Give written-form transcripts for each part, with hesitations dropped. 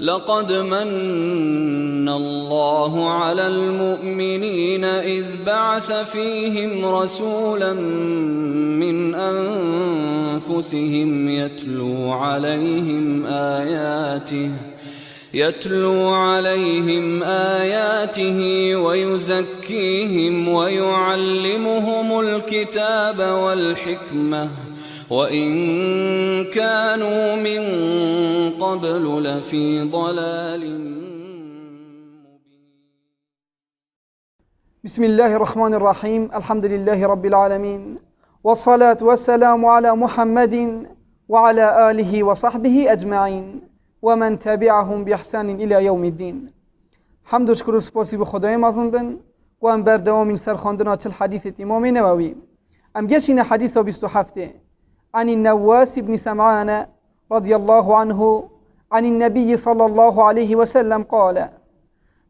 لقد من الله على المؤمنين إذ بعث فيهم رسولا من أنفسهم يتلو عليهم آياته ويزكيهم ويعلمهم الكتاب والحكمة وإن كانوا من قبل لفي ضلال مبين. بسم الله الرحمن الرحيم. الحمد لله رب العالمين، والصلاة والسلام على محمد وعلى آله وصحبه أجمعين ومن تبعهم بإحسان إلى يوم الدين. حمد و شکر و سپاسی به خدای مازن بن و ام بردوام این سرخواندن چل حدیث امام نووی. ام گشین حدیث 27 عن النواس بن سمعان رضي الله عنه عن النبي صلى الله عليه وسلم قال: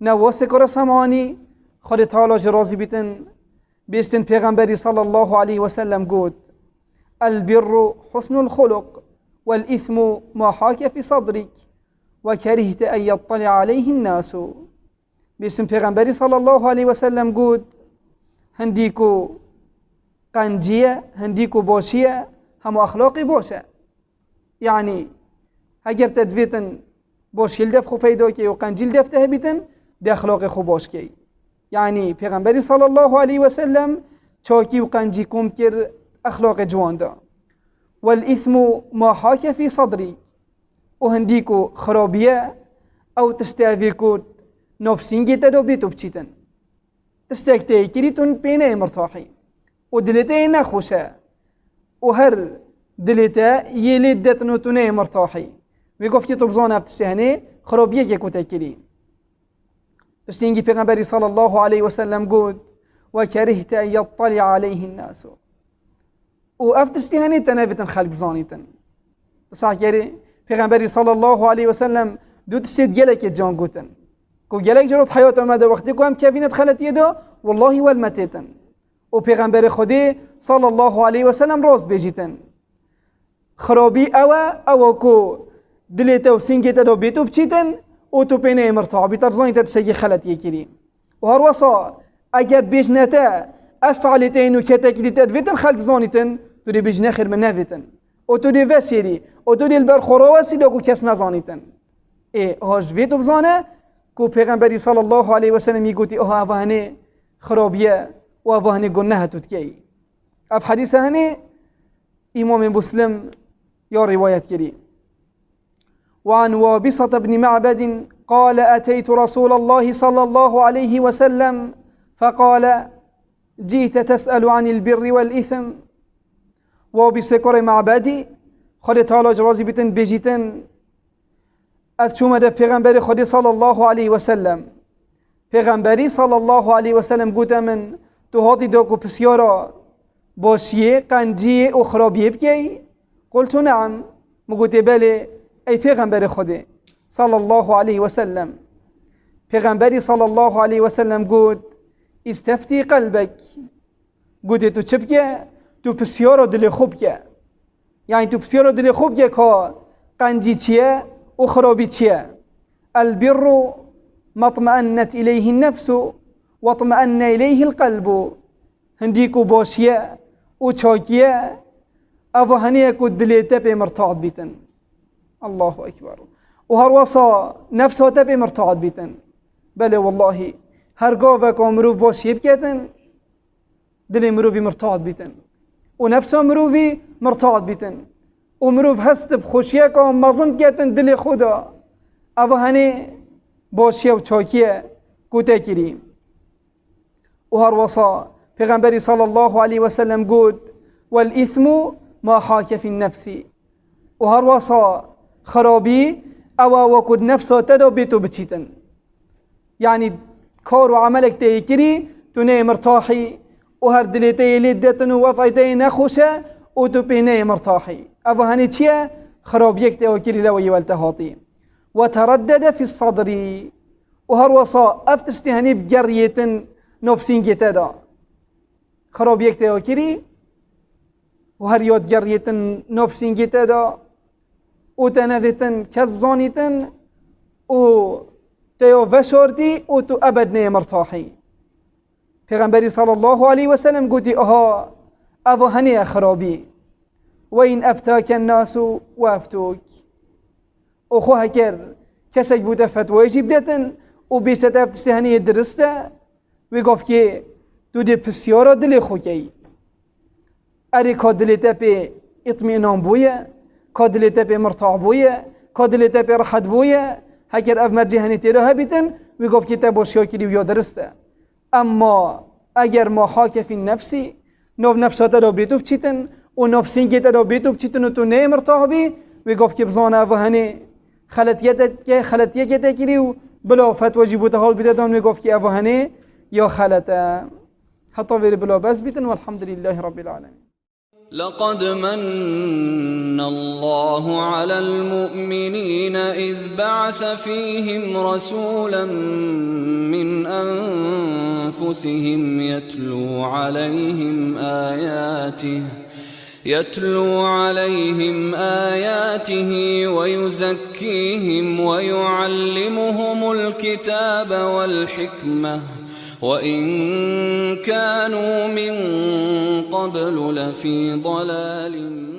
نواس كر سمعاني خود تعالى جرازي بيتن بيستن پیغمبري صلى الله عليه وسلم قود: البر حسن الخلق والإثم ما حاك في صدرك وكرهت أن يطلع عليه الناس. بيستن پیغمبري صلى الله عليه وسلم قود: هنديكو قنجية هنديكو باشية هم اخلاقی باشه. یعنی اگر تدویتن باشیل دف خو پیدا کی و قنجیل دفته بیتن ده اخلاق خوب باش کی. یعنی پیغمبری صلی الله علیه و سلم چاکی و قنجی کم کر اخلاق جوان دا. والاثم ما حاک فی صدری و هندیکو خرابیه او تستعویکو نفسینگی تدو بیتو بچیتن تستکتی کریتون پینه مرتاحی و دلته نخوشه و هر دلته یلی دتنو تونه مرتاحی ویگفت که تو بزانه افتشتهنه خرابیه که کتکری. پشتینگی پیغمبری صلی الله علیه و سلم گود: و کرهت ان یطلع علیه الناس. و افتشتهنه تنویتن خلق بزانیتن. بسا کری پیغمبری صلی الله علیه و سلم دو تشتید گلک جان گوتن که گلک جرات حیات آمده وقتی که هم کفینت خلطیه دا والله والمتیتن. و پیغمبر خودی صلی الله علیه و سلم راست بجیتن خرابی او کو دلیت و سینگیت دو بیتو بچیتن او تو پینه مرتاح بیتر زانیت تشگی خلط یکیری. و هر وصا اگر بیجنتا افعالتین و کتکلیت دویتن خلق زانیتن تو دی بیجنه خیر من نویتن او تو دی وسیری او تو دی البرخورا وسیلی کو کس نزانیتن. هاش بیتو بزانه کو پیغمبری صلی الله علیه و سلم میگوتی اوه اوهنه خرابیه و اوهنه گناه تودکی. اف حدیث هنه امام مسلم یا روایت کری. وعن وابصة بن معبد قال: أتيت رسول الله صلى الله عليه وسلم فقال: جئت تسأل عن البر والإثم. وابصة كر معبدي خد تعالى جرازي بتن بجيتن از شوم دف پیغمبر خود صلى الله عليه وسلم. پیغمبری صلى الله عليه وسلم قلت من تو هاتی داكو بسيارا باشیه قنجیه و خرابیه بکی؟ قلت نعم. مگوته بله ای پیغمبر خوده صلی الله علیه و سلم. پیغمبری صلی الله علیه و سلم گفت: استفتی قلبک. گوته تو چه بکه؟ تو بسیار دل خوب که. یعنی تو بسیار دل خوب که قنجی چیه و خرابی چیه. البر مطمئنت الیه النفس واطمئن الیه القلب. هندیکو باشیه و چاکیه او هنیه که دلیته پی مرتاعد بیتن. الله اکبر. و هر وصا نفساته پی مرتاعد بیتن. بله والله هرگاه وکا مروف باشیه بکیتن دلی مروفی مرتاعد بیتن و نفسا مروفی مرتاعد بیتن و مروف هست بخوشیه که مزند کیتن دلی خدا او هنی باشیه و چاکیه کوته کریم. و هر وصا پیغمبری صلی الله علیه و سلم گفت: والإثم ما حاک فی النفس. و هر وصا خرابی او وکد نفسا تدو بیتو بچیتن. یعنی کار و عملک تیکری تو نه مرتاحی و هر دلیتی لیدتن و وضعیتی نخوشه و تو پینه مرتاحی. او هنی چیه؟ خرابیک تیکری لوی والتهاطی. و تردد فی الصدر. و هر وصا افتشتی هنی بگریتن نفسینگی تدا. خرابیک تیکری و هر یاد گریتن نفسینگی تدا و تنویتن کذب زانیتن و تيو فشوردي و تو أبد مرتاحي. پیغمبری صلی الله علیه و سلم گوتی آها او هنی خرابی و این افتاک الناس و افتوک و خواه کر کسک بوده فتوای جیب دتن و بیست افتشت هنی درسته و گفت که تو دی پسیارا دل خوکی اری که دل تپی اطمینان بویه، که دل تپی مرتاح بویه، که دل تپی راحت بویه، هکر اف مرجی هنی تیره بیتن و گفت که تبا شیاکلی و یا درسته. اما اگر ما حاک فی نفسی نوف نفسات را بیتوب چیتن و نفسین که را بیتوب چیتن و تو نه مرتاح بی و گفت که بزانه و هنی خلطیه که تکیری و بلا فتوى جيبوته هول بدادون و گفت که او هنی یا خلطه حتی ویری بلا بس بیتن والحمد لله رب العالمين. لقد من الله على المؤمنين إذ بعث فيهم رسولا من أنفسهم يتلو عليهم آياته ويزكيهم ويعلمهم الكتاب والحكمة وإن كانوا من قبل لفي ضلال